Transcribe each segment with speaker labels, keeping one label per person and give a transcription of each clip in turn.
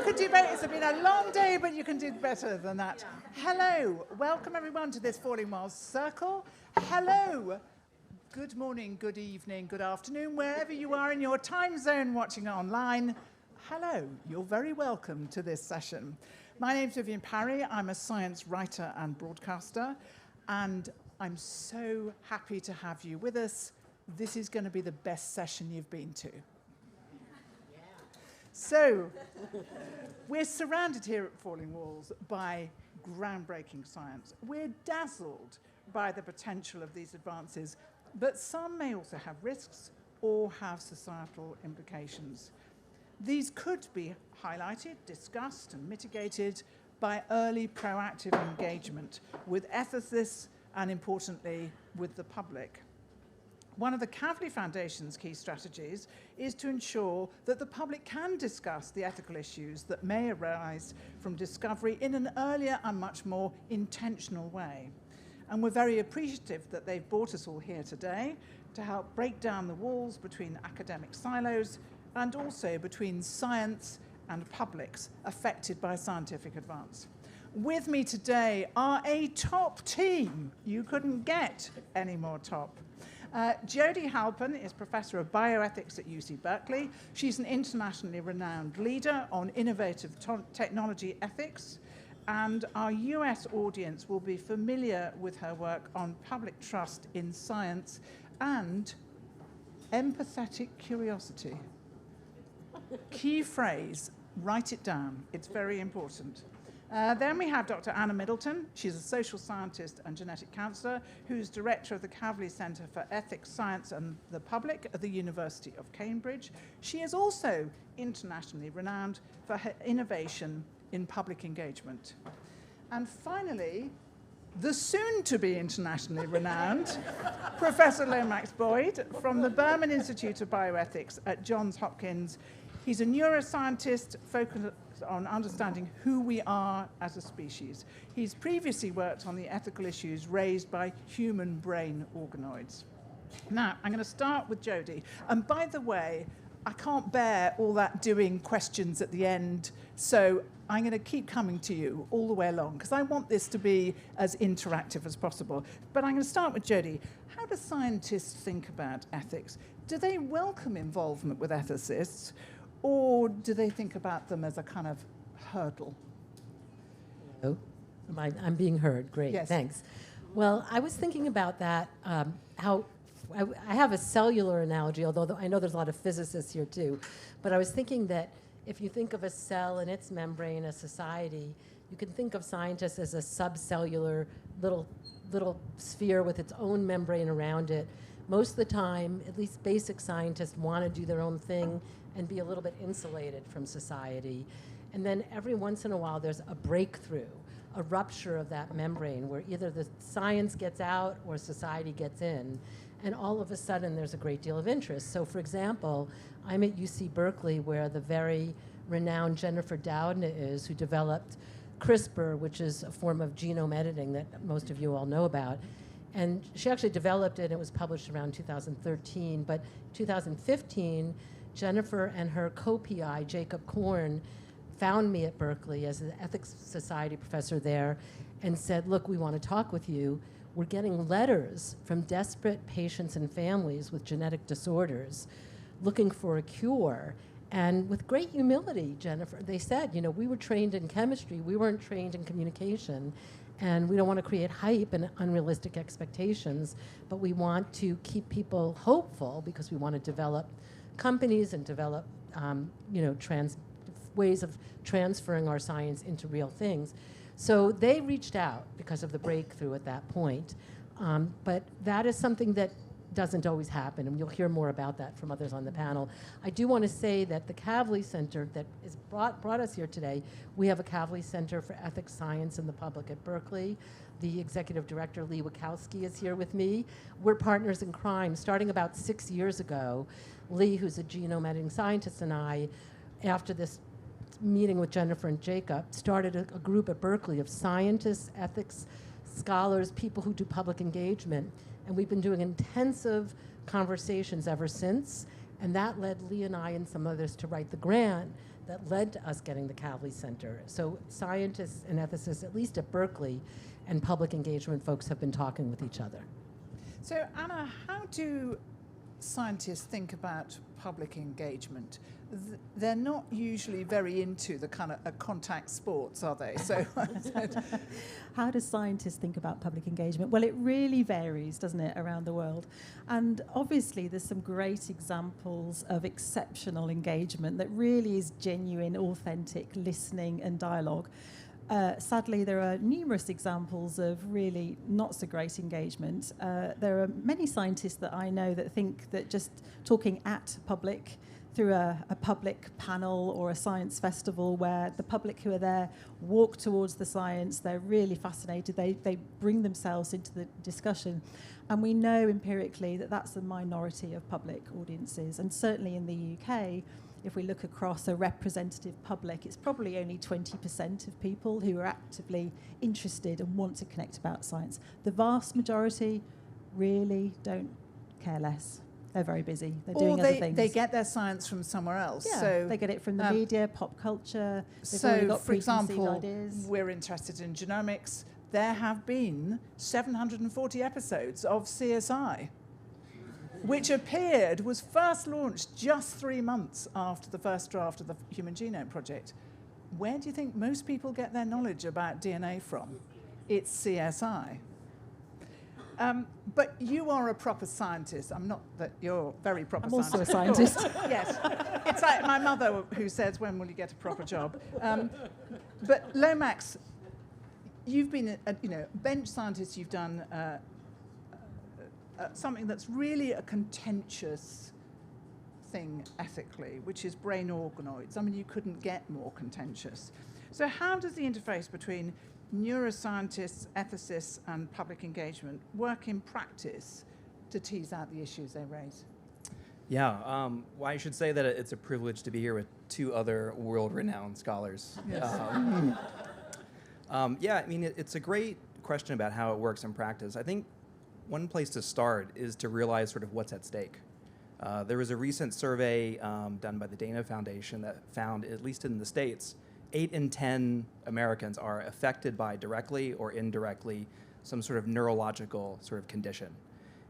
Speaker 1: You could do better. It's been a long day, but you can do better than that. Hello. Welcome, everyone, to this Falling Walls Circle. Hello. Good morning, good evening, good afternoon, wherever you are in your time zone watching online. Hello. You're very welcome to this session. My name's Vivienne Parry. I'm a science writer and broadcaster, and I'm so happy to have you with us. This is going to be the best session you've been to. So, we're surrounded here at Falling Walls by groundbreaking science. We're dazzled by the potential of these advances, but some may also have risks or have societal implications. These could be highlighted, discussed, and mitigated by early proactive engagement with ethicists and, importantly, with the public. One of the Kavli Foundation's key strategies is to ensure that the public can discuss the ethical issues that may arise from discovery in an earlier and much more intentional way. And we're very appreciative that they've brought us all here today to help break down the walls between academic silos and also between science and publics affected by scientific advance. With me today are a top team. You couldn't get any more top. Jodi Halpern is Professor of Bioethics at UC Berkeley. She's an internationally renowned leader on innovative technology ethics, and our US audience will be familiar with her work on public trust in science and empathetic curiosity. Key phrase, write it down. It's very important. Then we have Dr. Anna Middleton. She's a social scientist and genetic counselor who's director of the Kavli Center for Ethics, Science and the Public at the University of Cambridge. She is also internationally renowned for her innovation in public engagement. And finally, the soon-to-be internationally renowned Professor Lomax Boyd from the Berman Institute of Bioethics at Johns Hopkins. He's a neuroscientist focused on understanding who we are as a species. He's previously worked on the ethical issues raised by human brain organoids. Now, I'm going to start with Jodi. And by the way, I can't bear all that doing questions at the end, so I'm going to keep coming to you all the way along, because I want this to be as interactive as possible. But I'm going to start with Jodi. How do scientists think about ethics? Do they welcome involvement with ethicists, or do they think about them as a kind of hurdle?
Speaker 2: Hello. I'm being heard. Great,
Speaker 1: yes.
Speaker 2: Thanks. Well, I was thinking about that, how I have a cellular analogy, although I know there's a lot of physicists here too, but I was thinking that if you think of a cell and its membrane, a society, you can think of scientists as a subcellular little sphere with its own membrane around it. Most of the time, at least basic scientists want to do their own thing and be a little bit insulated from society. And then every once in a while, there's a breakthrough, a rupture of that membrane where either the science gets out or society gets in. And all of a sudden, there's a great deal of interest. So for example, I'm at UC Berkeley, where the very renowned Jennifer Doudna is, who developed CRISPR, which is a form of genome editing that most of you all know about. And she actually developed it, and it was published around 2013. But 2015, Jennifer and her co-PI, Jacob Korn, found me at Berkeley as an ethics society professor there and said, look, we want to talk with you. We're getting letters from desperate patients and families with genetic disorders looking for a cure. And with great humility, Jennifer, they said, you know, we were trained in chemistry, we weren't trained in communication, and we don't want to create hype and unrealistic expectations, but we want to keep people hopeful because we want to develop companies and develop, ways of transferring our science into real things. So they reached out because of the breakthrough at that point. But that is something that doesn't always happen, and you'll hear more about that from others on the panel. I do want to say that the Kavli Center that is brought us here today, we have a Kavli Center for Ethics, Science, and the Public at Berkeley. The executive director, Lee Wachowski, is here with me. We're partners in crime. Starting about 6 years ago, Lee, who's a genome editing scientist, and I, after this meeting with Jennifer and Jacob, started a group at Berkeley of scientists, ethics, scholars, people who do public engagement. And we've been doing intensive conversations ever since. And that led Lee and I and some others to write the grant that led to us getting the Kavli Center. So scientists and ethicists, at least at Berkeley, and public engagement folks have been talking with each other.
Speaker 1: So Anna, how do scientists think about public engagement? They're not usually very into the kind of contact sports, are they? So,
Speaker 3: how do scientists think about public engagement? Well, it really varies, doesn't it, around the world? And obviously, there's some great examples of exceptional engagement that really is genuine, authentic listening and dialogue. Sadly, there are numerous examples of really not so great engagement. There are many scientists that I know that think that just talking at public through a public panel or a science festival where the public who are there walk towards the science, they're really fascinated, they bring themselves into the discussion. And we know empirically that that's the minority of public audiences. And certainly in the UK, if we look across a representative public, it's probably only 20% of people who are actively interested and want to connect about science. The vast majority really don't care less. They're very busy. They're doing other things.
Speaker 1: They get their science from somewhere else.
Speaker 3: Yeah,
Speaker 1: so
Speaker 3: they get it from the media, pop culture. They've
Speaker 1: so,
Speaker 3: already got
Speaker 1: for example,
Speaker 3: ideas.
Speaker 1: we're interested in genomics. There have been 740 episodes of CSI, which was first launched just 3 months after the first draft of the Human Genome Project. Where do you think most people get their knowledge about DNA from? It's CSI. But you are a proper scientist. I'm not that you're very proper
Speaker 3: I'm also a
Speaker 1: scientist.
Speaker 3: scientist.
Speaker 1: Yes. It's like my mother who says, when will you get a proper job? But Lomax, you've been a bench scientist. You've done something that's really a contentious thing ethically, which is brain organoids. I mean, you couldn't get more contentious. So how does the interface between neuroscientists, ethicists, and public engagement work in practice to tease out the issues they raise?
Speaker 4: Yeah, well, I should say that it's a privilege to be here with two other world-renowned scholars.
Speaker 1: Yes.
Speaker 4: Yeah, I mean, it's a great question about how it works in practice. I think one place to start is to realize sort of what's at stake. There was a recent survey done by the Dana Foundation that found, at least in the States, 8 in 10 Americans are affected by, directly or indirectly, some sort of neurological sort of condition.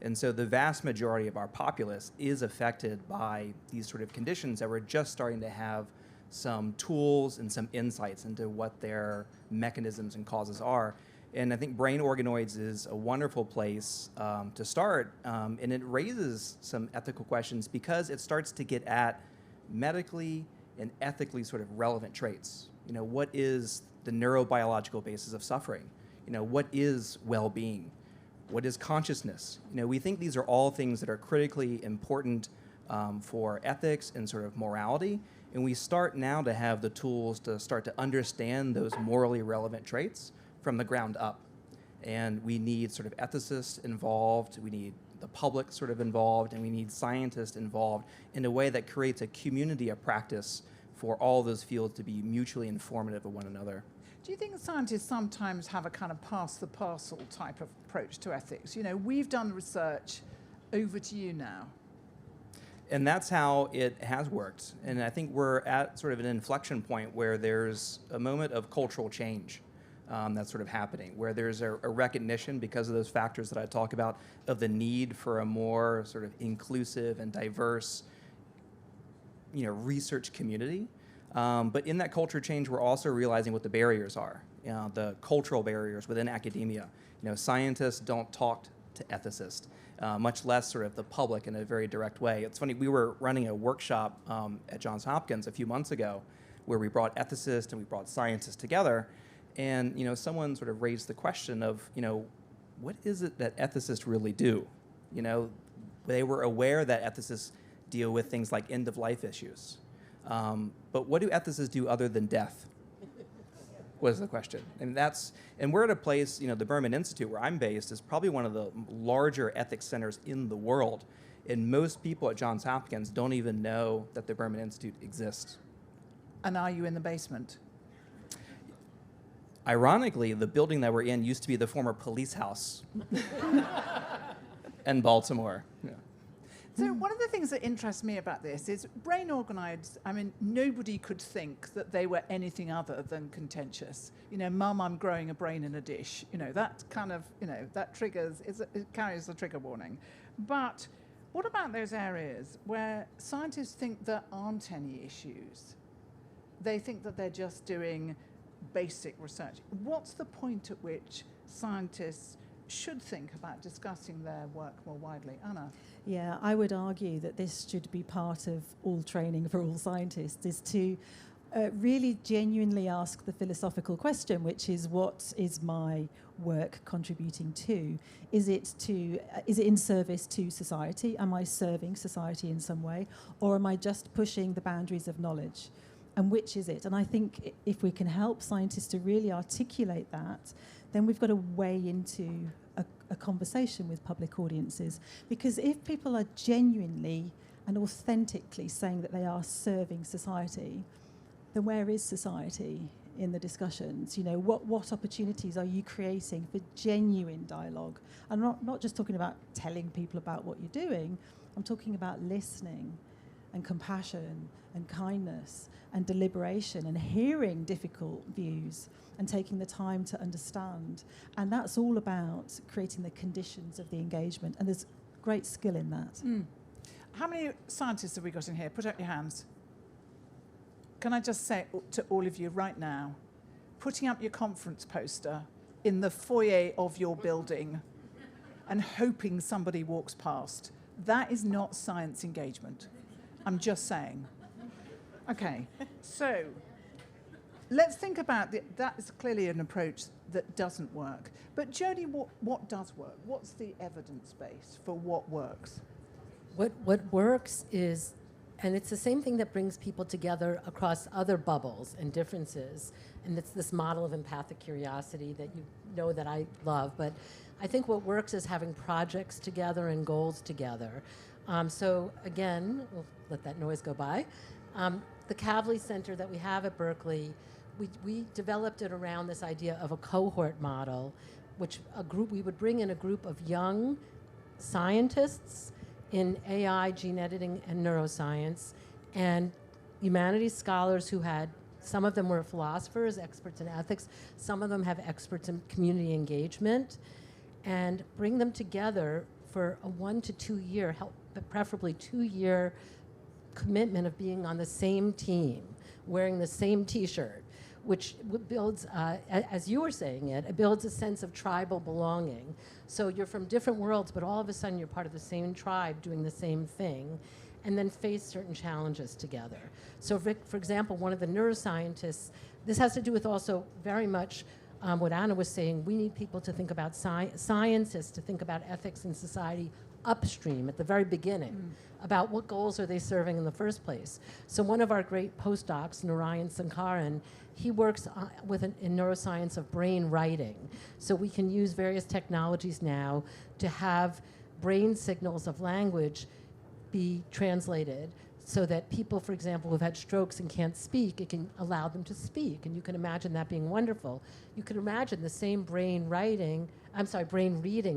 Speaker 4: And so the vast majority of our populace is affected by these sort of conditions that we're just starting to have some tools and some insights into what their mechanisms and causes are. And I think brain organoids is a wonderful place to start, and it raises some ethical questions because it starts to get at medically and ethically sort of relevant traits. You know, what is the neurobiological basis of suffering? You know, what is well-being? What is consciousness? You know, we think these are all things that are critically important for ethics and sort of morality, and we start now to have the tools to start to understand those morally relevant traits from the ground up. And we need sort of ethicists involved, we need the public sort of involved, and we need scientists involved in a way that creates a community of practice for all those fields to be mutually informative of one another.
Speaker 1: Do you think scientists sometimes have a kind of pass the parcel type of approach to ethics? You know, we've done research, over to you now.
Speaker 4: And that's how it has worked. And I think we're at sort of an inflection point where there's a moment of cultural change that's sort of happening, where there's a recognition, because of those factors that I talk about, of the need for a more sort of inclusive and diverse, you know, research community. But in that culture change, we're also realizing what the barriers are, the cultural barriers within academia. You know, scientists don't talk to ethicists, much less sort of the public in a very direct way. It's funny, we were running a workshop at Johns Hopkins a few months ago where we brought ethicists and we brought scientists together. And, you know, someone sort of raised the question of, you know, what is it that ethicists really do? You know, they were aware that ethicists deal with things like end-of-life issues. But what do ethicists do other than death? Was the question. And we're at a place, you know, the Berman Institute, where I'm based, is probably one of the larger ethics centers in the world. And most people at Johns Hopkins don't even know that the Berman Institute exists.
Speaker 1: And are you in the basement?
Speaker 4: Ironically, the building that we're in used to be the former police house in Baltimore. Yeah.
Speaker 1: So one of the things that interests me about this is brain organoids, I mean, nobody could think that they were anything other than contentious. You know, Mum, I'm growing a brain in a dish. You know, that kind of, you know, that triggers, it carries a trigger warning. But what about those areas where scientists think there aren't any issues? They think that they're just doing basic research. What's the point at which scientists should think about discussing their work more widely? Anna?
Speaker 3: Yeah, I would argue that this should be part of all training for all scientists, is to really genuinely ask the philosophical question, which is, what is my work contributing to? Is it in service to society? Am I serving society in some way? Or am I just pushing the boundaries of knowledge? And which is it? And I think if we can help scientists to really articulate that, then we've got a way into a conversation with public audiences. Because if people are genuinely and authentically saying that they are serving society, then where is society in the discussions? You know, what opportunities are you creating for genuine dialogue? I'm not just talking about telling people about what you're doing. I'm talking about listening and compassion and kindness and deliberation and hearing difficult views and taking the time to understand. And that's all about creating the conditions of the engagement. And there's great skill in that.
Speaker 1: Mm. How many scientists have we got in here? Put up your hands. Can I just say to all of you right now, putting up your conference poster in the foyer of your building and hoping somebody walks past, that is not science engagement. I'm just saying. Okay, so let's think about that is clearly an approach that doesn't work. But Jodi, what does work? What's the evidence base for what works?
Speaker 2: What works is, and it's the same thing that brings people together across other bubbles and differences, and it's this model of empathic curiosity that you know that I love, but I think what works is having projects together and goals together. So again, we'll let that noise go by. The Kavli Center that we have at Berkeley, we developed it around this idea of a cohort model, which we would bring in a group of young scientists in AI, gene editing, and neuroscience, and humanities scholars who some of them were philosophers, experts in ethics, some of them have experts in community engagement, and bring them together for a 1 to 2 year, preferably 2 year commitment of being on the same team, wearing the same T-shirt, which builds, as you were saying it builds a sense of tribal belonging. So you're from different worlds, but all of a sudden you're part of the same tribe doing the same thing, and then face certain challenges together. So for example, one of the neuroscientists, this has to do with also very much what Anna was saying, we need people to think about scientists to think about ethics in society upstream at the very beginning, about what goals are they serving in the first place. So one of our great postdocs, Narayan Sankaran, he works in neuroscience of brain writing. So we can use various technologies now to have brain signals of language be translated so that people, for example, who've had strokes and can't speak, it can allow them to speak. And you can imagine that being wonderful. You can imagine the same brain reading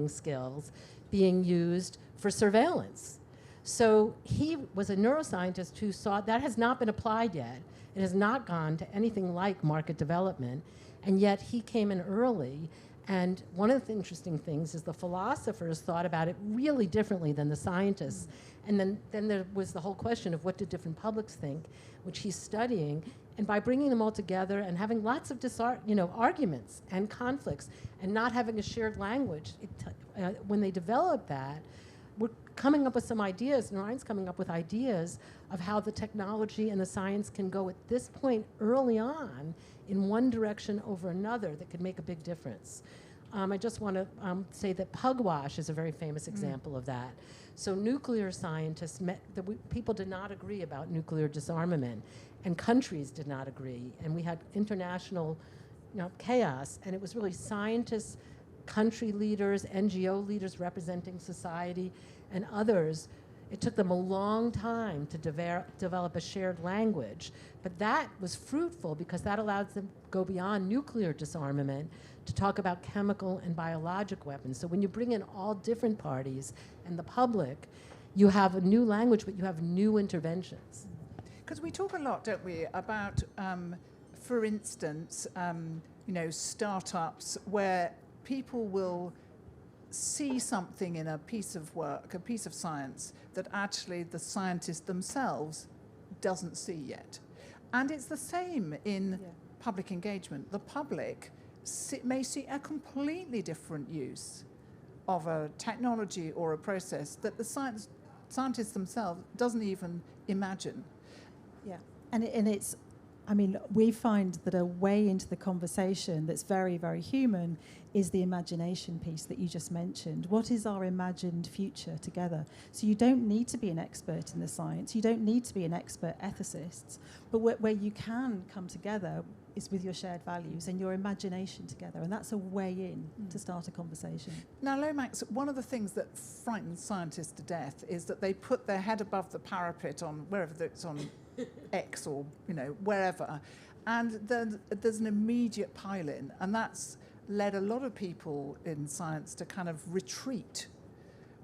Speaker 2: skills being used for surveillance. So he was a neuroscientist who saw that has not been applied yet. It has not gone to anything like market development, and yet he came in early. And one of the interesting things is the philosophers thought about it really differently than the scientists. And then there was the whole question of what do different publics think, which he's studying. And by bringing them all together and having lots of arguments and conflicts and not having a shared language, when they develop that, we're coming up with some ideas, and Ryan's coming up with ideas of how the technology and the science can go at this point early on in one direction over another that could make a big difference. I just want to say that pugwash is a very famous example of that. So nuclear scientists people did not agree about nuclear disarmament, and countries did not agree, and we had international chaos, and it was really scientists, country leaders, NGO leaders representing society, and others. It took them a long time to develop a shared language, but that was fruitful because that allowed them to go beyond nuclear disarmament to talk about chemical and biologic weapons. So when you bring in all different parties and the public, you have a new language, but you have new interventions.
Speaker 1: Because we talk a lot, don't we, about, for instance, startups where people will see something in a piece of work, a piece of science, that actually the scientist themselves doesn't see yet. And it's the same in public engagement. The public may see a completely different use of a technology or a process that the scientists themselves doesn't even imagine.
Speaker 3: Yeah, and it's, I mean, we find that a way into the conversation that's very, very human is the imagination piece that you just mentioned. What is our imagined future together? So you don't need to be an expert in the science. You don't need to be an expert ethicist. But where you can come together is with your shared values and your imagination together. And that's a way in to start a conversation.
Speaker 1: Now, Lomax, one of the things that frightens scientists to death is that they put their head above the parapet on wherever it's on X or, wherever, and then there's an immediate pile-in, and that's led a lot of people in science to kind of retreat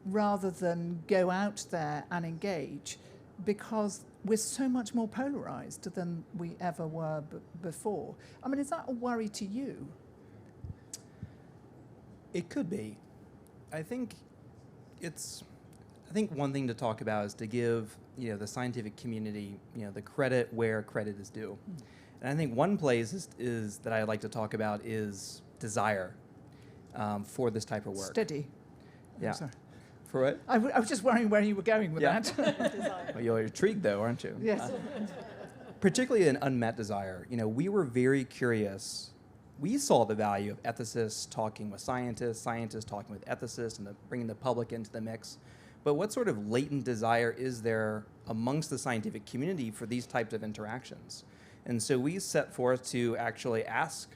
Speaker 1: rather than go out there and engage, because we're so much more polarized than we ever were before. I mean, is that a worry to you?
Speaker 4: It could be. I think one thing to talk about is to give the scientific community the credit where credit is due. And I think one place is that I like to talk about is desire for this type of work.
Speaker 1: Steady.
Speaker 4: Yeah.
Speaker 1: I'm sorry.
Speaker 4: For what?
Speaker 1: I was just worrying where you were going with that.
Speaker 4: Well, you're intrigued though, aren't you?
Speaker 1: Yes.
Speaker 4: Particularly an unmet desire. We were very curious. We saw the value of ethicists talking with scientists, scientists talking with ethicists, and bringing the public into the mix. But what sort of latent desire is there amongst the scientific community for these types of interactions? And so we set forth to actually ask,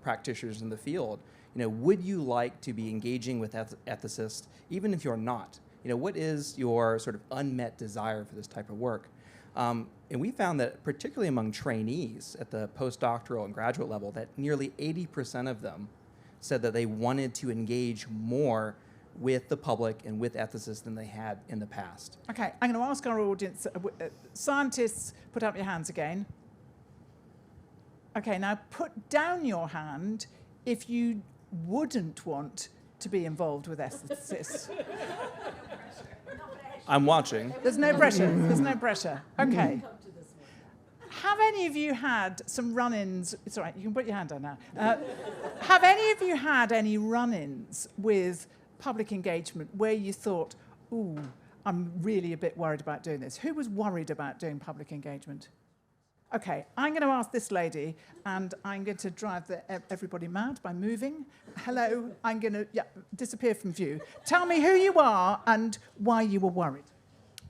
Speaker 4: practitioners in the field, would you like to be engaging with ethicists, even if you're not? What is your sort of unmet desire for this type of work? And we found that particularly among trainees at the postdoctoral and graduate level, that nearly 80% of them said that they wanted to engage more with the public and with ethicists than they had in the past.
Speaker 1: Okay, I'm going to ask our audience, scientists, put up your hands again. Okay, now put down your hand if you wouldn't want to be involved with ethicists.
Speaker 4: I'm watching.
Speaker 1: There's no pressure. There's no pressure. Okay. Have any of you had some run-ins? It's all right, you can put your hand down now. Have any of you had any run-ins with public engagement where you thought, ooh, I'm really a bit worried about doing this? Who was worried about doing public engagement? Okay, I'm going to ask this lady, and I'm going to drive everybody mad by moving. Hello, I'm going to disappear from view. Tell me who you are and why you were worried.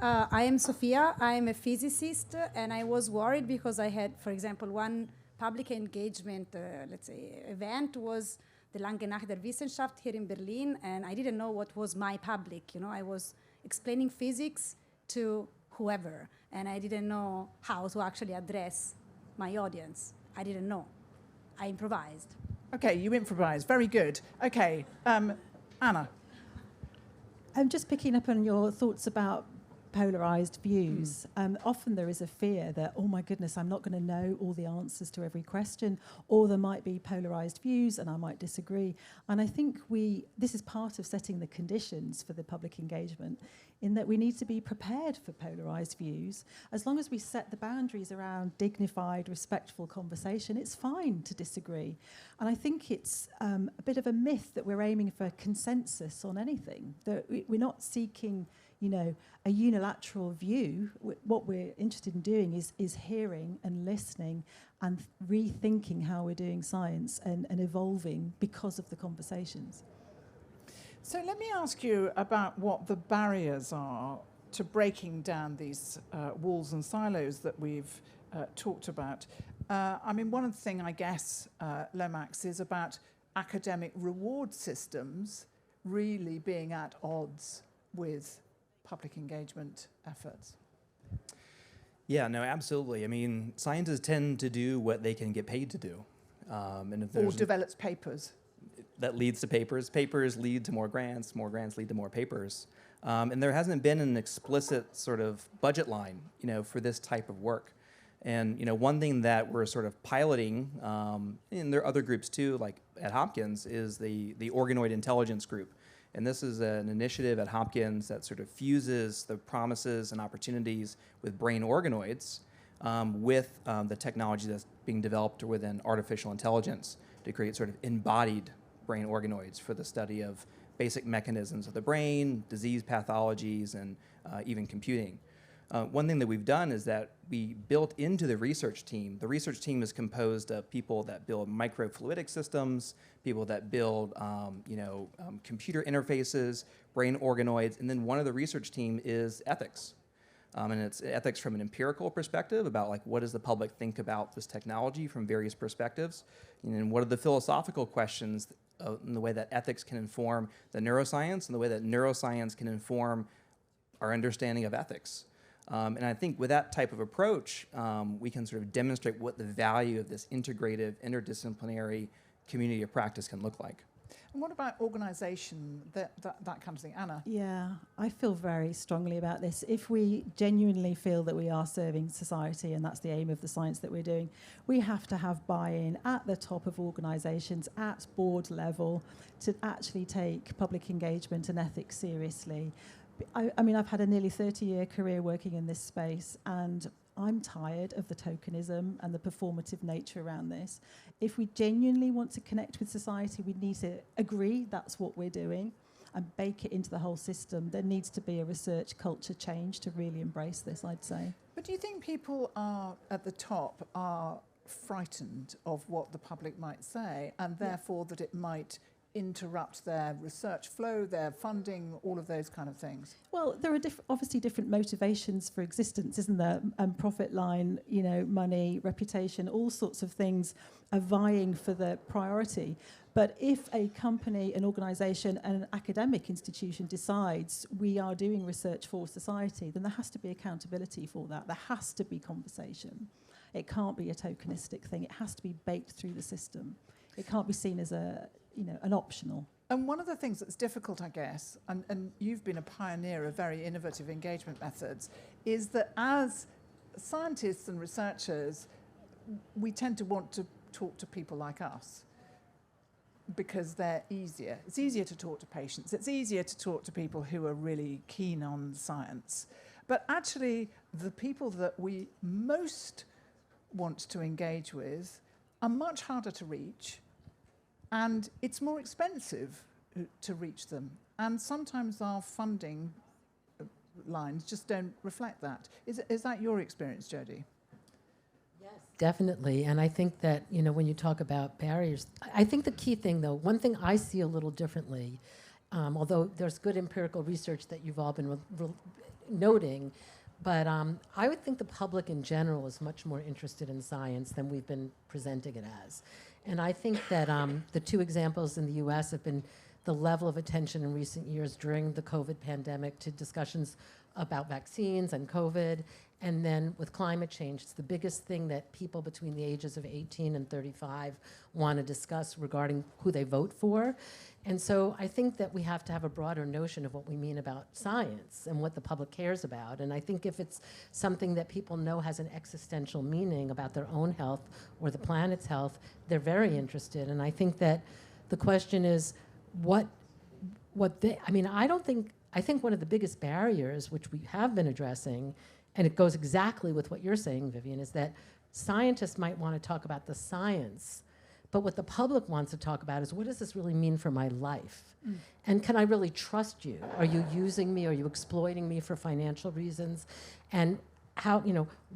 Speaker 5: I am Sofia. I'm a physicist, and I was worried because I had, for example, one public engagement, event was the Lange Nacht der Wissenschaft here in Berlin, and I didn't know what was my public. I was explaining physics to whoever, and I didn't know how to actually address my audience. I didn't know. I improvised.
Speaker 1: Okay, you improvised. Very good. Okay, Anna.
Speaker 3: I'm just picking up on your thoughts about polarized views. Often there is a fear that, oh my goodness, I'm not going to know all the answers to every question, or there might be polarized views and I might disagree. And I think this is part of setting the conditions for the public engagement, in that we need to be prepared for polarized views. As long as we set the boundaries around dignified, respectful conversation, it's fine to disagree. And I think it's a bit of a myth that we're aiming for consensus on anything, that we're not seeking a unilateral view. What we're interested in doing is hearing and listening and rethinking how we're doing science and evolving because of the conversations.
Speaker 1: So let me ask you about what the barriers are to breaking down these walls and silos that we've talked about. One of the things, I guess, Lomax, is about academic reward systems really being at odds with public engagement efforts.
Speaker 4: Yeah, no, absolutely. Scientists tend to do what they can get paid to do. And if
Speaker 1: or develops papers.
Speaker 4: That leads to papers. Papers lead to more grants lead to more papers. And there hasn't been an explicit sort of budget line, for this type of work. And one thing that we're sort of piloting, and there are other groups too, like at Hopkins, is the organoid intelligence group. And this is an initiative at Hopkins that sort of fuses the promises and opportunities with brain organoids with the technology that's being developed within artificial intelligence to create sort of embodied brain organoids for the study of basic mechanisms of the brain, disease pathologies, and even computing. One thing that we've done is that we built into the research team is composed of people that build microfluidic systems, people that build computer interfaces, brain organoids, and then one of the research team is ethics. And it's ethics from an empirical perspective about like what does the public think about this technology from various perspectives, and what are the philosophical questions in the way that ethics can inform the neuroscience and the way that neuroscience can inform our understanding of ethics. And I think with that type of approach, we can sort of demonstrate what the value of this integrative, interdisciplinary community of practice can look like.
Speaker 1: And what about organisation, that kind of thing? Anna?
Speaker 3: Yeah, I feel very strongly about this. If we genuinely feel that we are serving society, and that's the aim of the science that we're doing, we have to have buy-in at the top of organisations, at board level, to actually take public engagement and ethics seriously. I mean, I've had a nearly 30-year career working in this space, and I'm tired of the tokenism and the performative nature around this. If we genuinely want to connect with society, we need to agree that's what we're doing and bake it into the whole system. There needs to be a research culture change to really embrace this, I'd say.
Speaker 1: But do you think people at the top are frightened of what the public might say, and therefore that it might interrupt their research flow, their funding, all of those kind of things?
Speaker 3: Well, there are obviously different motivations for existence, isn't there? Profit line, money, reputation, all sorts of things are vying for the priority. But if a company, an organisation, and an academic institution decides we are doing research for society, then there has to be accountability for that. There has to be conversation. It can't be a tokenistic thing. It has to be baked through the system. It can't be seen as an optional.
Speaker 1: And one of the things that's difficult, I guess, and you've been a pioneer of very innovative engagement methods, is that as scientists and researchers, we tend to want to talk to people like us because they're easier. It's easier to talk to patients. It's easier to talk to people who are really keen on science. But actually, the people that we most want to engage with are much harder to reach, and it's more expensive to reach them. And sometimes our funding lines just don't reflect that. Is that your experience, Jodi?
Speaker 2: Yes, definitely. And I think that, when you talk about barriers, I think the key thing, though, one thing I see a little differently, although there's good empirical research that you've all been noting, but I would think the public in general is much more interested in science than we've been presenting it as. And I think that the two examples in the US have been the level of attention in recent years during the COVID pandemic to discussions about vaccines and COVID, and then with climate change. It's the biggest thing that people between the ages of 18 and 35 want to discuss regarding who they vote for. And so I think that we have to have a broader notion of what we mean about science and what the public cares about. And I think if it's something that people know has an existential meaning about their own health or the planet's health, they're very interested. And I think that the question is I think one of the biggest barriers, which we have been addressing, and it goes exactly with what you're saying, Vivienne, is that scientists might want to talk about the science, but what the public wants to talk about is, what does this really mean for my life? And can I really trust you? Are you using me? Are you exploiting me for financial reasons? And how,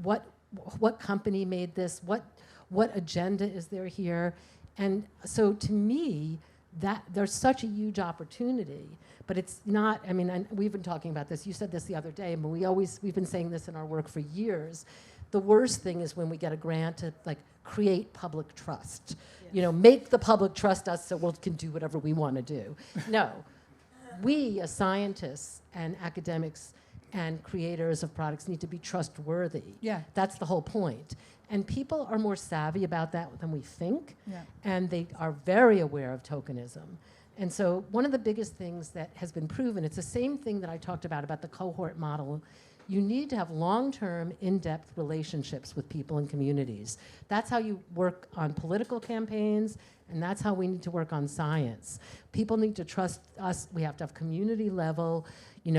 Speaker 2: what company made this? What agenda is there here? And so to me, that there's such a huge opportunity, but it's not, and we've been talking about this, you said this the other day, but we've been saying this in our work for years. The worst thing is when we get a grant to create public trust. Yes. Make the public trust us so we can do whatever we want to do. No, we as scientists and academics and creators of products need to be trustworthy.
Speaker 1: Yeah.
Speaker 2: That's the whole point. And people are more savvy about that than we think, and they are very aware of tokenism. And so one of the biggest things that has been proven, it's the same thing that I talked about the cohort model. You need to have long-term, in-depth relationships with people and communities. That's how you work on political campaigns, and that's how we need to work on science. People need to trust us. We have to have community level,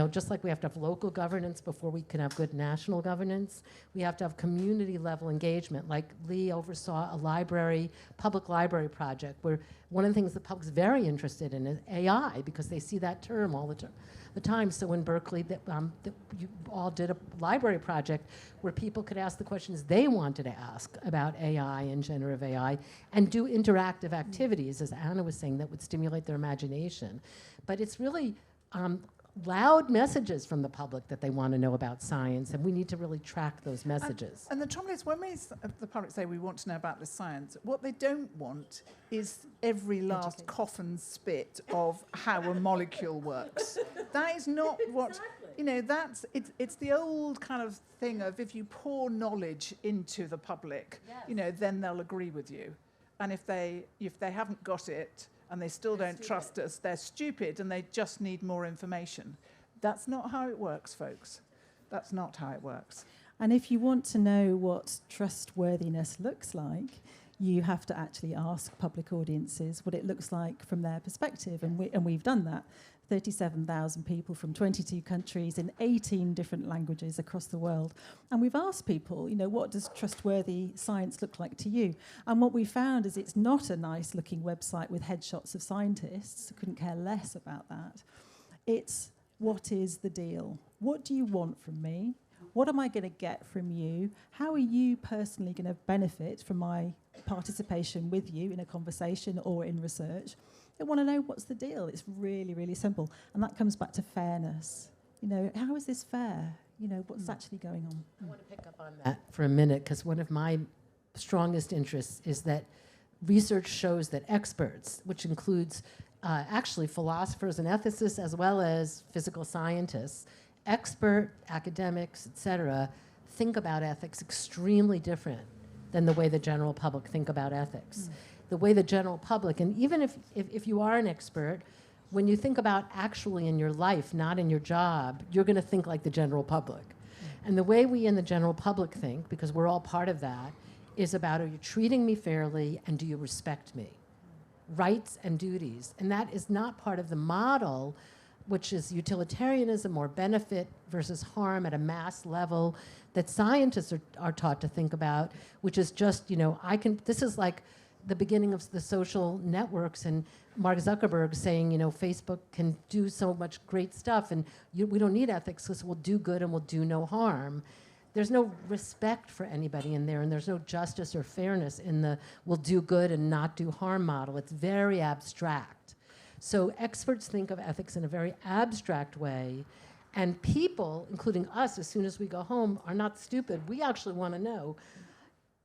Speaker 2: just like we have to have local governance before we can have good national governance. We have to have community level engagement. Like Lee oversaw a public library project where one of the things the public's very interested in is AI, because they see that term all the time. So in Berkeley, you all did a library project where people could ask the questions they wanted to ask about AI and generative AI and do interactive activities, as Anna was saying, that would stimulate their imagination. But it's really loud messages from the public that they want to know about science, and we need to really track those messages.
Speaker 1: And the trouble is, when the public say we want to know about the science, what they don't want is every last cough and spit of how a molecule works. That is not what, it's the old kind of thing of if you pour knowledge into the public, then they'll agree with you. And if they haven't got it, and they still don't trust us, they're stupid and they just need more information. That's not how it works, folks. That's not how it works.
Speaker 3: And if you want to know what trustworthiness looks like, you have to actually ask public audiences what it looks like from their perspective. And we've done that. 37,000 people from 22 countries in 18 different languages across the world. And we've asked people, what does trustworthy science look like to you? And what we found is it's not a nice looking website with headshots of scientists. I couldn't care less about that. It's what is the deal? What do you want from me? What am I going to get from you? How are you personally going to benefit from my participation with you in a conversation or in research? They want to know what's the deal. It's really, really simple. And that comes back to fairness. How is this fair? What's actually going on?
Speaker 2: I want to pick up on that for a minute, because one of my strongest interests is that research shows that experts, which includes actually philosophers and ethicists as well as physical scientists, expert academics, etc., think about ethics extremely different than the way the general public think about ethics. The way the general public, and even if you are an expert, when you think about actually in your life, not in your job, you're going to think like the general public. And the way we in the general public think, because we're all part of that, is about, are you treating me fairly and do you respect me? Rights and duties. And that is not part of the model, which is utilitarianism or benefit versus harm at a mass level that scientists are taught to think about, which is just, this is like the beginning of the social networks and Mark Zuckerberg saying, Facebook can do so much great stuff and we don't need ethics because we'll do good and we'll do no harm. There's no respect for anybody in there, and there's no justice or fairness in the we'll do good and not do harm model. It's very abstract. So experts think of ethics in a very abstract way, and people, including us, as soon as we go home, are not stupid. We actually want to know,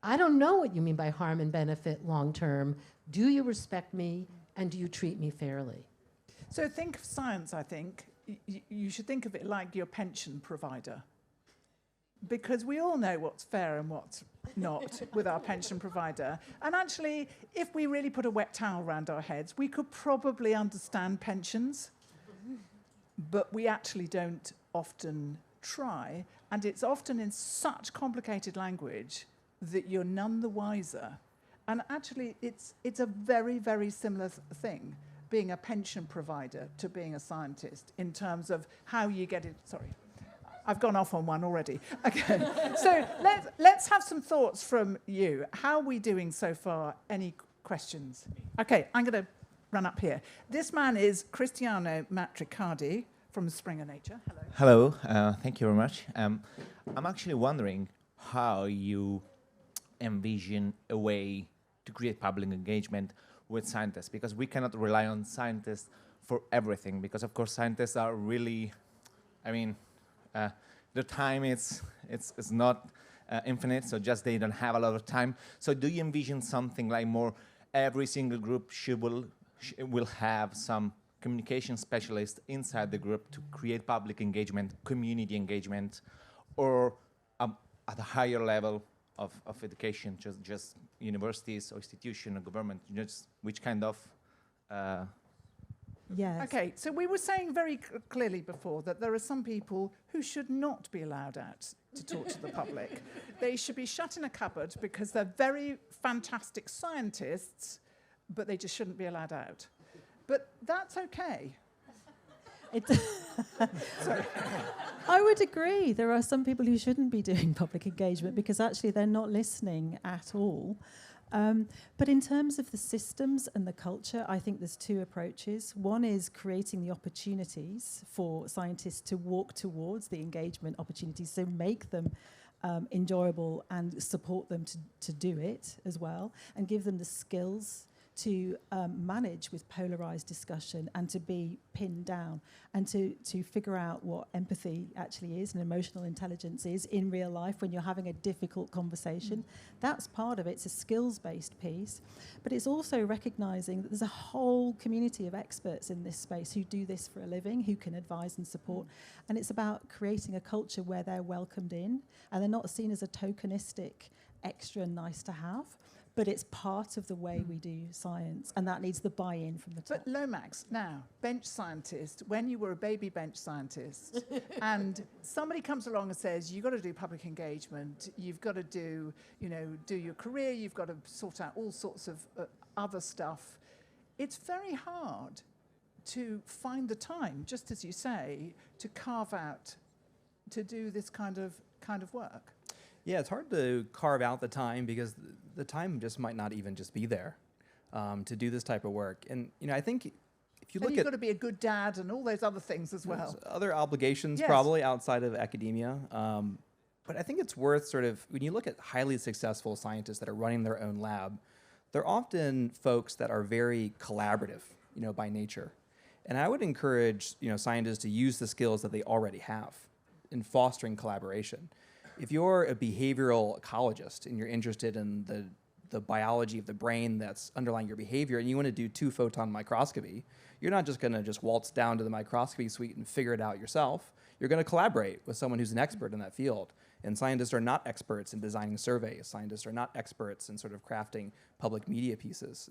Speaker 2: I don't know what you mean by harm and benefit long term. Do you respect me, and do you treat me fairly?
Speaker 1: So think of science, I think. You should think of it like your pension provider. Because we all know what's fair and what's not with our pension provider. And actually, if we really put a wet towel around our heads, we could probably understand pensions. But we actually don't often try. And it's often in such complicated language that you're none the wiser. And actually, it's a very, very similar thing, being a pension provider to being a scientist in terms of how you get it. Sorry. I've gone off on one already. Okay, so let's have some thoughts from you. How are we doing so far? Any questions? Okay, I'm going to run up here. This man is Cristiano Matricardi from Springer Nature.
Speaker 6: Hello. Hello, thank you very much. I'm actually wondering how you envision a way to create public engagement with scientists, because we cannot rely on scientists for everything, because of course scientists are really, the time it's not infinite, so just they don't have a lot of time. So do you envision something like more every single group will have some communication specialist inside the group to create public engagement, community engagement, or at a higher level of education, just universities or institution or government, just which kind of
Speaker 3: Yes.
Speaker 1: Okay, so we were saying very clearly before that there are some people who should not be allowed out to talk to the public. They should be shut in a cupboard because they're very fantastic scientists, but they just shouldn't be allowed out. But that's okay.
Speaker 3: Sorry. I would agree. There are some people who shouldn't be doing public engagement because actually they're not listening at all. But in terms of the systems and the culture, I think there's two approaches. One is creating the opportunities for scientists to walk towards the engagement opportunities, so make them enjoyable and support them to do it as well, and give them the skills to manage with polarized discussion and to be pinned down and to figure out what empathy actually is and emotional intelligence is in real life when you're having a difficult conversation. That's part of it. It's a skills-based piece. But it's also recognizing that there's a whole community of experts in this space who do this for a living, who can advise and support. And it's about creating a culture where they're welcomed in and they're not seen as a tokenistic extra nice to have. But it's part of the way we do science, and that needs the buy-in from the top.
Speaker 1: But Lomax, now, bench scientist, when you were a baby bench scientist, and somebody comes along and says, you've got to do public engagement, you've got to do your career, you've got to sort out all sorts of other stuff, it's very hard to find the time, just as you say, to carve out, to do this kind of work.
Speaker 4: Yeah, it's hard to carve out the time because the time just might not even just be there to do this type of work. And I think if you look
Speaker 1: you've got to be a good dad and all those other things as well.
Speaker 4: Other obligations
Speaker 1: Yes.
Speaker 4: probably outside of academia. But I think it's worth sort of, when you look at highly successful scientists that are running their own lab, they're often folks that are very collaborative, by nature. And I would encourage, scientists to use the skills that they already have in fostering collaboration. If you're a behavioral ecologist and you're interested in the biology of the brain that's underlying your behavior and you want to do 2-photon microscopy, you're not just going to just waltz down to the microscopy suite and figure it out yourself. You're going to collaborate with someone who's an expert in that field. And scientists are not experts in designing surveys. Scientists are not experts in sort of crafting public media pieces.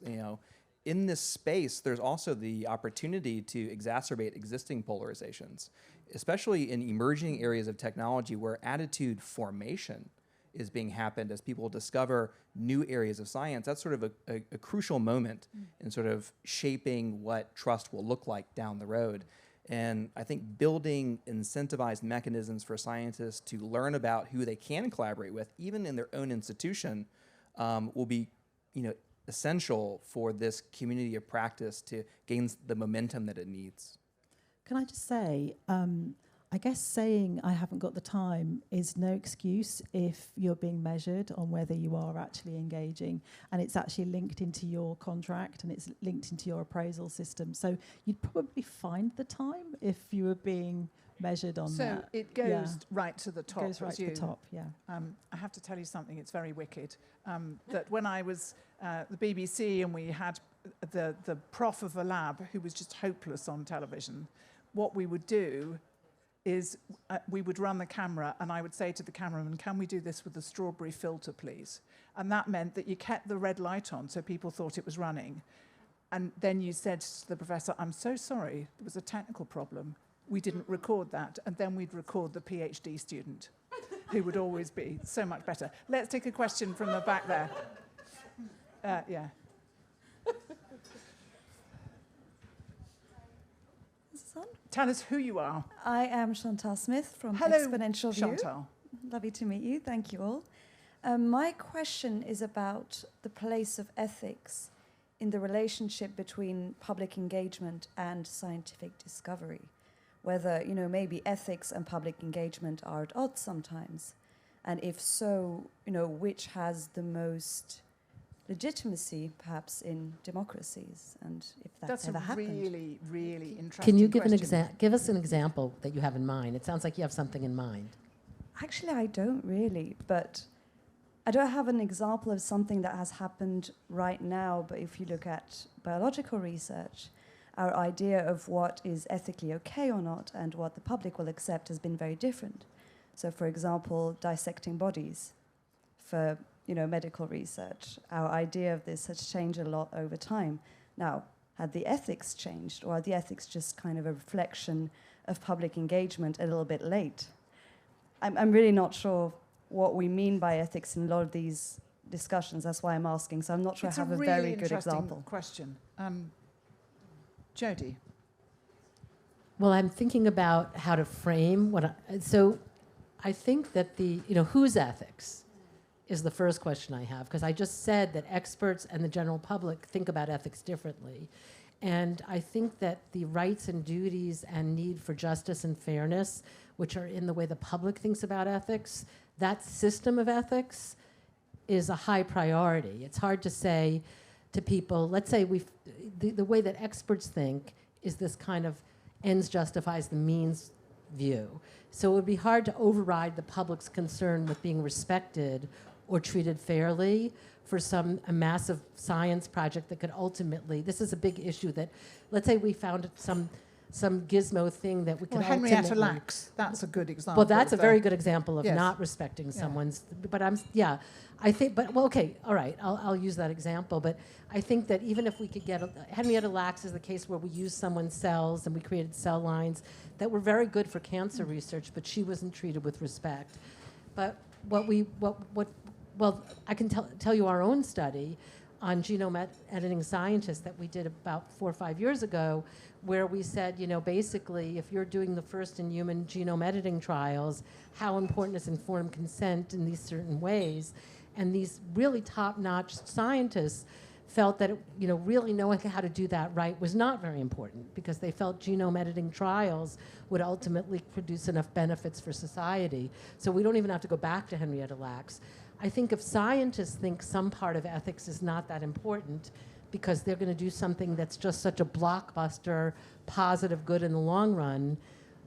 Speaker 4: In this space, there's also the opportunity to exacerbate existing polarizations, especially in emerging areas of technology where attitude formation is being happened as people discover new areas of science. That's sort of a crucial moment in sort of shaping what trust will look like down the road. And I think building incentivized mechanisms for scientists to learn about who they can collaborate with, even in their own institution, will be, essential for this community of practice to gain the momentum that it needs.
Speaker 3: Can I just say, I guess saying I haven't got the time is no excuse if you're being measured on whether you are actually engaging, and it's actually linked into your contract and it's linked into your appraisal system. So you'd probably find the time if you were being measured on that.
Speaker 1: So it goes right to the top.
Speaker 3: It goes right to the top, yeah.
Speaker 1: I have to tell you something, it's very wicked. That when I was at the BBC and we had the prof of a lab who was just hopeless on television, what we would do is we would run the camera and I would say to the cameraman, can we do this with the strawberry filter, please? And that meant that you kept the red light on so people thought it was running. And then you said to the professor, I'm so sorry, there was a technical problem. We didn't record that. And then we'd record the PhD student, who would always be so much better. Let's take a question from the back there. Yeah. Tell us who you are.
Speaker 7: I am Chantal Smith from
Speaker 1: Hello,
Speaker 7: Exponential View.
Speaker 1: Chantal.
Speaker 7: Lovely to meet you. Thank you all. My question is about the place of ethics in the relationship between public engagement and scientific discovery. Whether, maybe ethics and public engagement are at odds sometimes. And if so, which has the most legitimacy, perhaps, in democracies, and if that's ever happened.
Speaker 1: That's a really, really interesting
Speaker 2: Can you give
Speaker 1: question.
Speaker 2: give us an example that you have in mind? It sounds like you have something in mind.
Speaker 7: Actually, I don't really, but I don't have an example of something that has happened right now, but if you look at biological research, our idea of what is ethically okay or not and what the public will accept has been very different. So, for example, dissecting bodies for medical research. Our idea of this has changed a lot over time. Now, had the ethics changed, or are the ethics just kind of a reflection of public engagement a little bit late? I'm really not sure what we mean by ethics in a lot of these discussions. That's why I'm asking. So I'm not sure I have a very good example.
Speaker 1: Question. Jodi.
Speaker 2: Well, I'm thinking about how to frame so I think that whose ethics is the first question I have, because I just said that experts and the general public think about ethics differently. And I think that the rights and duties and need for justice and fairness, which are in the way the public thinks about ethics, that system of ethics is a high priority. It's hard to say to people, let's say the way that experts think is this kind of ends justifies the means view. So it would be hard to override the public's concern with being respected or treated fairly for a massive science project that could ultimately, this is a big issue that, let's say we found some gizmo thing that we could
Speaker 1: Henrietta Lacks, that's a good example.
Speaker 2: Well, that's a very good example of not respecting someone's, I think, okay, all right, I'll use that example, but I think that even if we could get, Henrietta Lacks is the case where we used someone's cells and we created cell lines that were very good for cancer research, but she wasn't treated with respect. But I can tell you our own study on genome editing scientists that we did about 4 or 5 years ago, where we said, basically, if you're doing the first in human genome editing trials, how important is informed consent in these certain ways? And these really top-notch scientists felt that, really knowing how to do that right was not very important, because they felt genome editing trials would ultimately produce enough benefits for society. So we don't even have to go back to Henrietta Lacks. I think if scientists think some part of ethics is not that important because they're going to do something that's just such a blockbuster, positive good in the long run,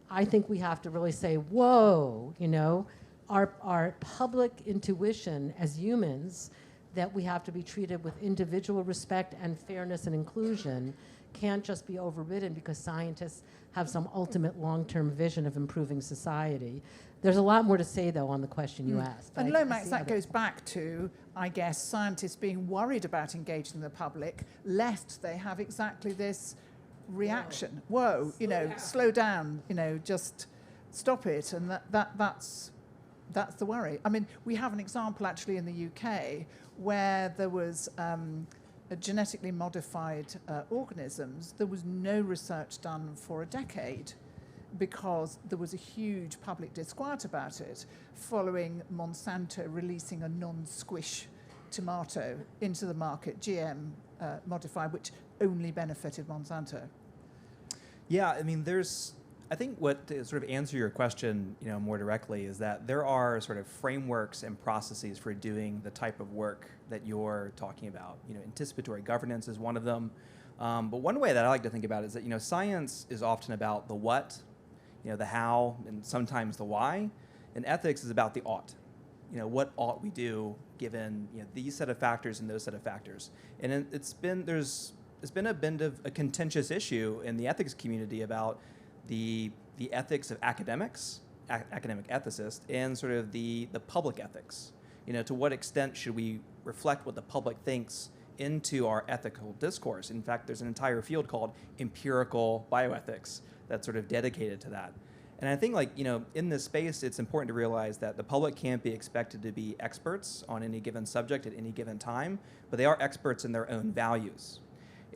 Speaker 2: I think we have to really say, whoa, our public intuition as humans that we have to be treated with individual respect and fairness and inclusion can't just be overridden because scientists have some ultimate long-term vision of improving society. There's a lot more to say, though, on the question you asked.
Speaker 1: And Lomax, that goes back to, I guess, scientists being worried about engaging the public, lest they have exactly this reaction. Whoa, slow down, just stop it. And that's the worry. I mean, we have an example, actually, in the UK, where there was genetically modified organisms. There was no research done for a decade, because there was a huge public disquiet about it following Monsanto releasing a non-squish tomato into the market, GM modified, which only benefited Monsanto.
Speaker 4: Yeah, I mean, I think what to sort of answer your question, more directly, is that there are sort of frameworks and processes for doing the type of work that you're talking about. Anticipatory governance is one of them. But one way that I like to think about it is that, science is often about the what, the how, and sometimes the why, and ethics is about the ought. What ought we do given these set of factors and those set of factors? And it's been a bit of a contentious issue in the ethics community about the ethics of academics, academic ethicists, and sort of the public ethics. To what extent should we reflect what the public thinks into our ethical discourse? In fact, there's an entire field called empirical bioethics that's sort of dedicated to that. And I think, in this space, it's important to realize that the public can't be expected to be experts on any given subject at any given time, but they are experts in their own values.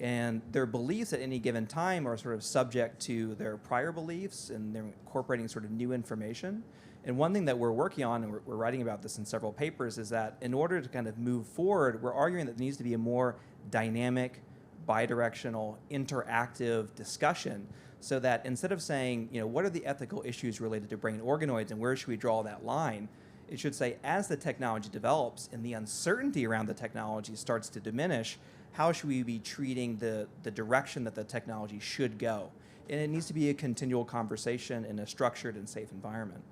Speaker 4: And their beliefs at any given time are sort of subject to their prior beliefs, and they're incorporating sort of new information. And one thing that we're working on, and we're writing about this in several papers, is that in order to kind of move forward, we're arguing that there needs to be a more dynamic, bidirectional, interactive discussion, so that instead of saying, what are the ethical issues related to brain organoids and where should we draw that line, it should say, as the technology develops and the uncertainty around the technology starts to diminish, how should we be treating the direction that the technology should go? And it needs to be a continual conversation in a structured and safe environment.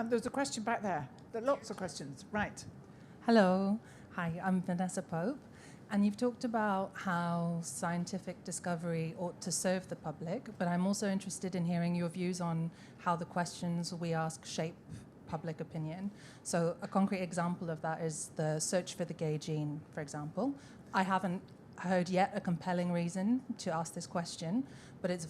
Speaker 1: There's a question back there. There are lots of questions. Right.
Speaker 8: Hello. Hi, I'm Vanessa Pope. And you've talked about how scientific discovery ought to serve the public, but I'm also interested in hearing your views on how the questions we ask shape public opinion. So a concrete example of that is the search for the gay gene, for example. I haven't heard yet a compelling reason to ask this question, but it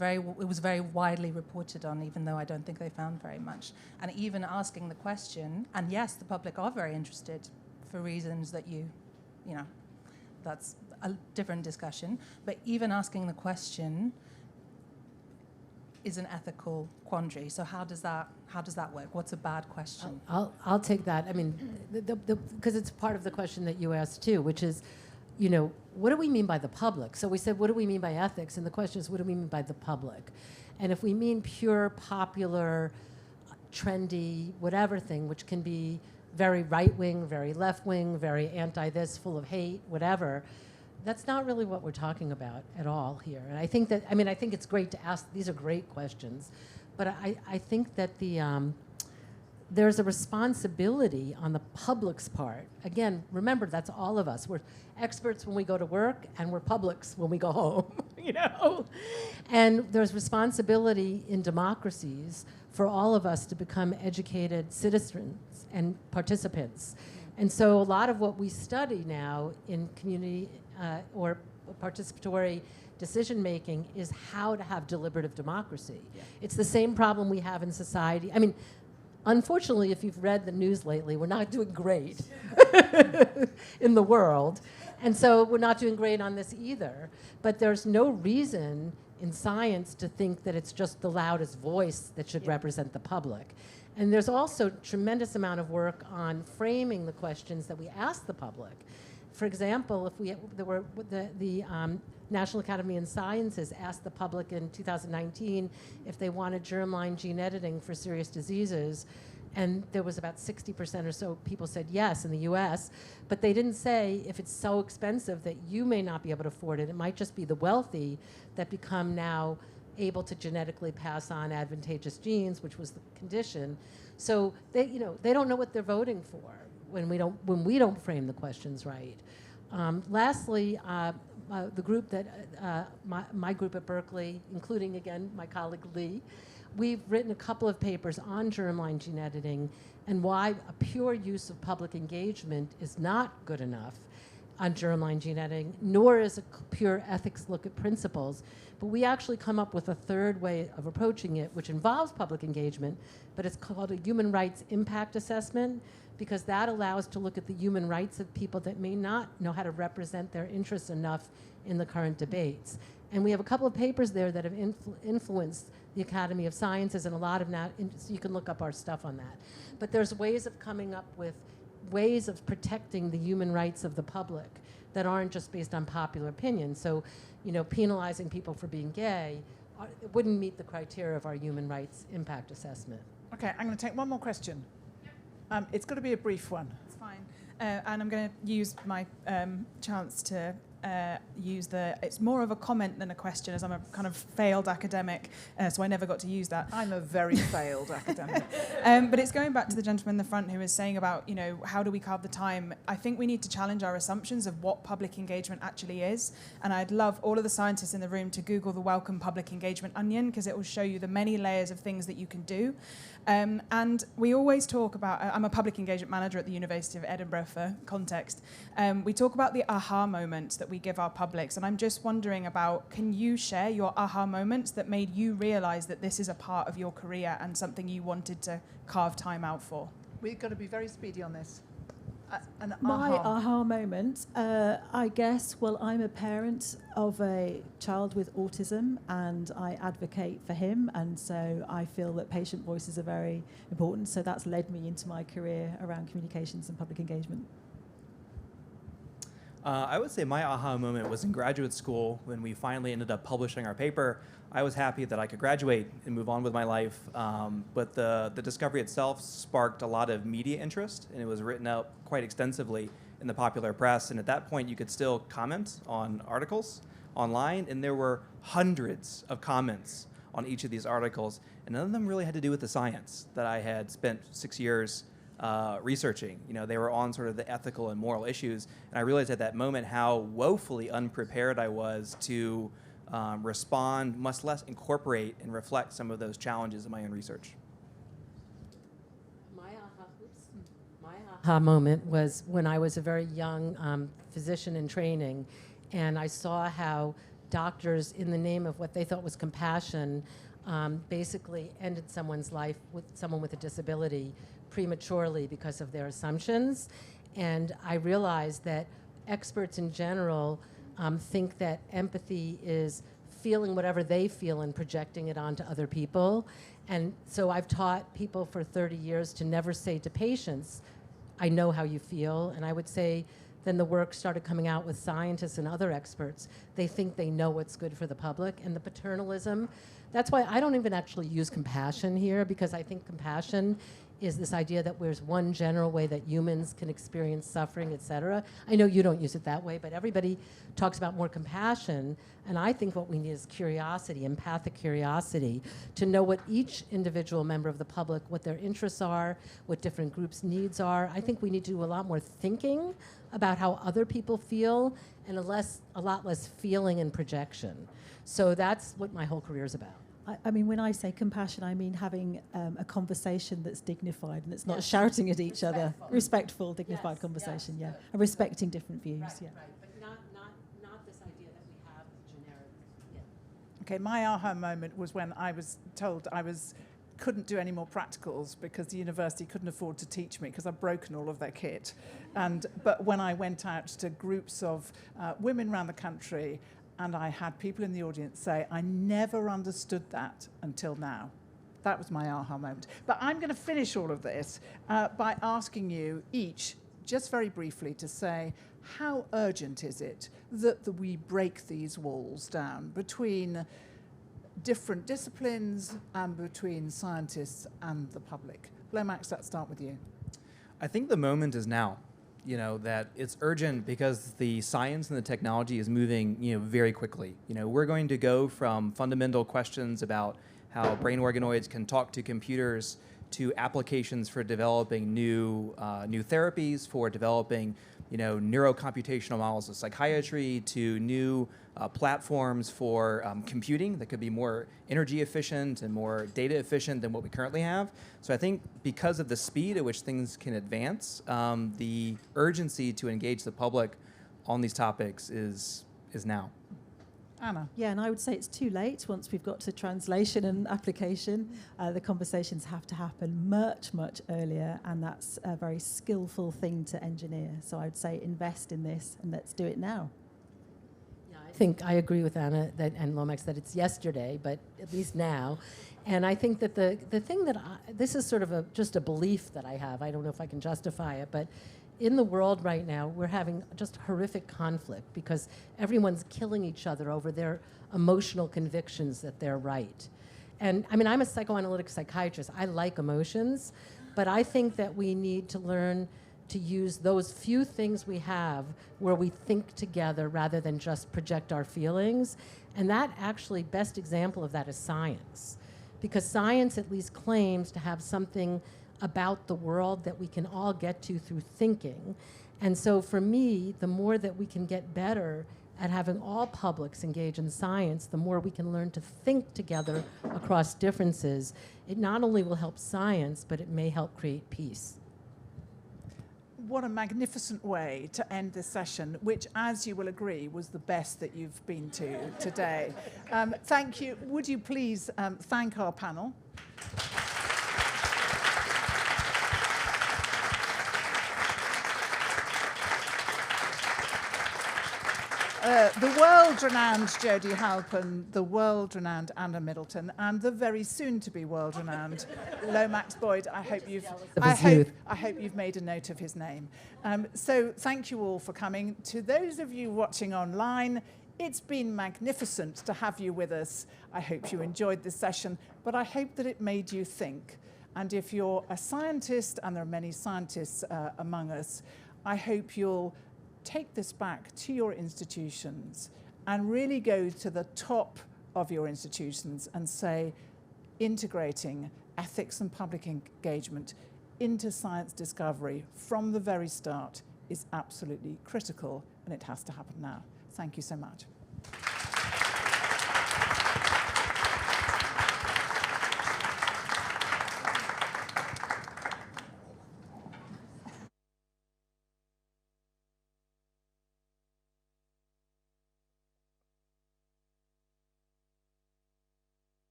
Speaker 8: was very widely reported on, even though I don't think they found very much. And even asking the question, and yes, the public are very interested for reasons that you know, that's a different discussion, but even asking the question is an ethical quandary. So how does that work? What's a bad question?
Speaker 2: I'll take that. I mean, because it's part of the question that you asked too, which is, you know, what do we mean by the public? So we said, what do we mean by ethics? And the question is, what do we mean by the public? And if we mean pure, popular, trendy, whatever thing, which can be very right-wing, very left-wing, very anti-this, full of hate, whatever, that's not really what we're talking about at all here. And I think that, I mean, I think it's great to ask, these are great questions, but I think that there's a responsibility on the public's part. Again, remember, that's all of us. We're experts when we go to work, and we're publics when we go home, you know? And there's responsibility in democracies for all of us to become educated citizens and participants. And so a lot of what we study now in community or participatory decision-making is how to have deliberative democracy. Yeah. It's the same problem we have in society. I mean, unfortunately, if you've read the news lately, we're not doing great in the world. And so we're not doing great on this either. But there's no reason in science to think that it's just the loudest voice that should represent the public. And there's also tremendous amount of work on framing the questions that we ask the public. For example, if the National Academy of Sciences asked the public in 2019 if they wanted germline gene editing for serious diseases, and there was about 60% or so people said yes in the US, but they didn't say if it's so expensive that you may not be able to afford it. It might just be the wealthy that become now able to genetically pass on advantageous genes, which was the condition. So they don't know what they're voting for when we don't frame the questions right. Lastly, the group that my group at Berkeley, including again my colleague Lee, we've written a couple of papers on germline gene editing and why a pure use of public engagement is not good enough on germline gene editing, nor is a pure ethics look at principles. But we actually come up with a third way of approaching it, which involves public engagement, but it's called a human rights impact assessment, because that allows to look at the human rights of people that may not know how to represent their interests enough in the current debates. And we have a couple of papers there that have influenced the Academy of Sciences, and a lot of so you can look up our stuff on that. But there's ways of coming up with ways of protecting the human rights of the public that aren't just based on popular opinion. So, you know, penalizing people for being gay it wouldn't meet the criteria of our human rights impact assessment.
Speaker 1: Okay, I'm going to take one more question. It's got to be a brief one.
Speaker 9: It's fine. And I'm going to use my chance to it's more of a comment than a question, as I'm a kind of failed academic, so I never got to use that.
Speaker 1: I'm a very failed academic.
Speaker 9: But it's going back to the gentleman in the front who was saying about, you know, how do we carve the time? I think we need to challenge our assumptions of what public engagement actually is. And I'd love all of the scientists in the room to Google the Welcome Public Engagement Onion, because it will show you the many layers of things that you can do. And we always talk about, I'm a public engagement manager at the University of Edinburgh for context. We talk about the aha moments that we give our publics, and I'm just wondering about, can you share your aha moments that made you realize that this is a part of your career and something you wanted to carve time out for?
Speaker 1: We've got to be very speedy on this.
Speaker 3: My aha moment, I guess, well, I'm a parent of a child with autism, and I advocate for him, and so I feel that patient voices are very important, so that's led me into my career around communications and public engagement.
Speaker 4: I would say my aha moment was in graduate school when we finally ended up publishing our paper. I was happy that I could graduate and move on with my life, but the discovery itself sparked a lot of media interest, and it was written up quite extensively in the popular press. And at that point, you could still comment on articles online, and there were hundreds of comments on each of these articles, and none of them really had to do with the science that I had spent 6 years researching. You know, they were on sort of the ethical and moral issues, and I realized at that moment how woefully unprepared I was to respond, much less incorporate and reflect some of those challenges in my own research.
Speaker 2: My aha moment was when I was a very young physician in training, And I saw how doctors, in the name of what they thought was compassion, basically ended someone's life with someone with a disability prematurely because of their assumptions. And I realized that experts in general think that empathy is feeling whatever they feel and projecting it onto other people. And so I've taught people for 30 years to never say to patients, I know how you feel. And I would say, then the work started coming out with scientists and other experts. They think they know what's good for the public. And the paternalism, that's why I don't even actually use compassion here, because I think compassion is this idea that there's one general way that humans can experience suffering, et cetera. I know you don't use it that way, but everybody talks about more compassion. And I think what we need is curiosity, empathic curiosity, to know what each individual member of the public, what their interests are, what different groups' needs are. I think we need to do a lot more thinking about how other people feel, and a lot less feeling and projection. So that's what my whole career is about.
Speaker 3: I mean, when I say compassion, I mean having a conversation that's dignified and it's not shouting at each other. Respectful, dignified conversation, and respecting different views.
Speaker 2: Right, but not this idea that we have generic.
Speaker 1: Okay, my aha moment was when I was told I couldn't do any more practicals because the university couldn't afford to teach me because I'd broken all of their kit. But when I went out to groups of women around the country, and I had people in the audience say, I never understood that until now. That was my aha moment. But I'm going to finish all of this by asking you each, just very briefly, to say, how urgent is it that we break these walls down between different disciplines and between scientists and the public? Lomax, let's start with you.
Speaker 4: I think the moment is now. That it's urgent because the science and the technology is moving, very quickly. We're going to go from fundamental questions about how brain organoids can talk to computers to applications for developing new therapies, for developing, neurocomputational models of psychiatry, to new platforms for computing that could be more energy efficient and more data efficient than what we currently have. So I think because of the speed at which things can advance, the urgency to engage the public on these topics is now.
Speaker 1: Anna.
Speaker 3: Yeah, and I would say it's too late once we've got to translation and application. The conversations have to happen much, much earlier, and that's a very skillful thing to engineer. So I would say invest in this and let's do it now.
Speaker 2: I think I agree with Anna and Lomax that it's yesterday, but at least now. And I think that the thing that this is sort of just a belief that I have. I don't know if I can justify it, but in the world right now, we're having just horrific conflict because everyone's killing each other over their emotional convictions that they're right. And I mean, I'm a psychoanalytic psychiatrist. I like emotions, but I think that we need to learn to use those few things we have where we think together rather than just project our feelings. And that actually, best example of that is science. Because science at least claims to have something about the world that we can all get to through thinking. And so for me, the more that we can get better at having all publics engage in science, the more we can learn to think together across differences. It not only will help science, but it may help create peace.
Speaker 1: What a magnificent way to end this session, which, as you will agree, was the best that you've been to today. Thank you. Would you please thank our panel? The world-renowned Jodi Halpern, the world-renowned Anna Middleton, and the very soon-to-be world-renowned Lomax Boyd. I hope you've made a note of his name. So thank you all for coming. To those of you watching online, it's been magnificent to have you with us. I hope you enjoyed this session, but I hope that it made you think. And if you're a scientist, and there are many scientists among us, I hope you'll take this back to your institutions and really go to the top of your institutions and say, integrating ethics and public engagement into science discovery from the very start is absolutely critical, and it has to happen now. Thank you so much.